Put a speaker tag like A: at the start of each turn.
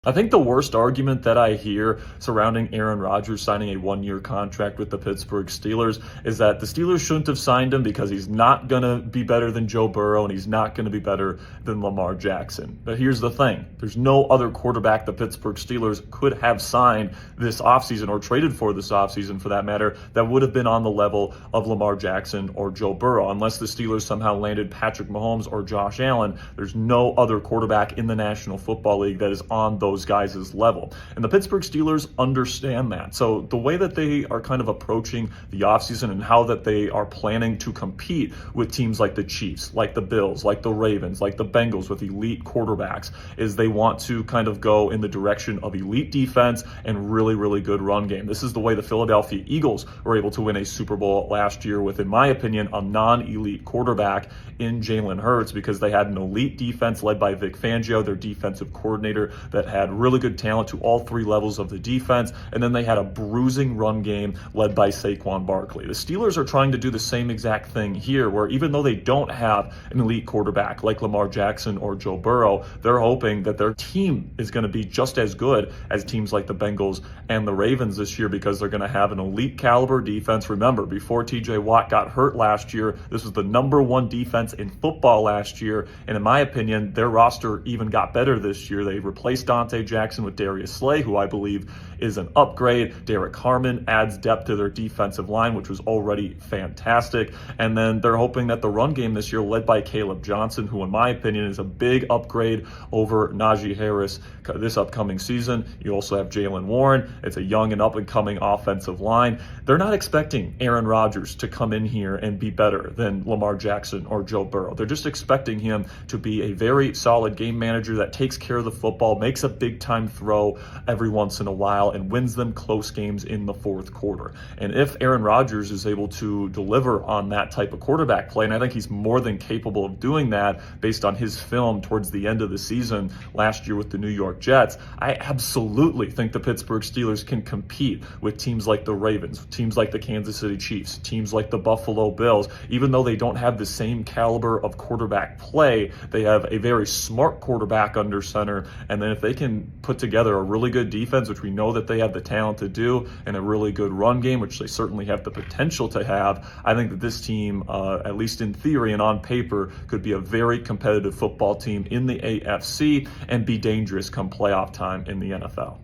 A: I think the worst argument that I hear surrounding Aaron Rodgers signing a one-year contract with the Pittsburgh Steelers is that the Steelers shouldn't have signed him because he's not going to be better than Joe Burrow and he's not going to be better than Lamar Jackson. But here's the thing. There's no other quarterback the Pittsburgh Steelers could have signed this offseason or traded for this offseason for that matter that would have been on the level of Lamar Jackson or Joe Burrow. Unless the Steelers somehow landed Patrick Mahomes or Josh Allen, there's no other quarterback in the National Football League that is on those guys' level. And the Pittsburgh Steelers understand that. So the way that they are kind of approaching the offseason and how that they are planning to compete with teams like the Chiefs, like the Bills, like the Ravens, like the Bengals with elite quarterbacks is they want to kind of go in the direction of elite defense and really, really good run game. This is the way the Philadelphia Eagles were able to win a Super Bowl last year with, in my opinion, a non-elite quarterback in Jalen Hurts because they had an elite defense led by Vic Fangio, their defensive coordinator, that had really good talent to all three levels of the defense, and then they had a bruising run game led by Saquon Barkley. The Steelers are trying to do the same exact thing here, where even though they don't have an elite quarterback like Lamar Jackson or Joe Burrow, they're hoping that their team is going to be just as good as teams like the Bengals and the Ravens this year because they're going to have an elite caliber defense. Remember, before TJ Watt got hurt last year, this was the #1 defense in football last year, and in my opinion, their roster even got better this year. They replaced Dante Jackson with Darius Slay, who I believe is an upgrade. Derek Harmon adds depth to their defensive line, which was already fantastic. And then they're hoping that the run game this year, led by Caleb Johnson, who in my opinion is a big upgrade over Najee Harris this upcoming season. You also have Jalen Warren. It's a young and up-and-coming offensive line. They're not expecting Aaron Rodgers to come in here and be better than Lamar Jackson or Joe Burrow. They're just expecting him to be a very solid game manager that takes care of the football, makes a big-time throw every once in a while, and wins them close games in the fourth quarter. And if Aaron Rodgers is able to deliver on that type of quarterback play, and I think he's more than capable of doing that based on his film towards the end of the season last year with the New York Jets, I absolutely think the Pittsburgh Steelers can compete with teams like the Ravens, teams like the Kansas City Chiefs, teams like the Buffalo Bills. Even though they don't have the same caliber of quarterback play, they have a very smart quarterback under center. And then if they can put together a really good defense, which we know that they have the talent to do, and a really good run game, which they certainly have the potential to have, I think that this team, at least in theory and on paper, could be a very competitive football team in the AFC and be dangerous come playoff time in the NFL.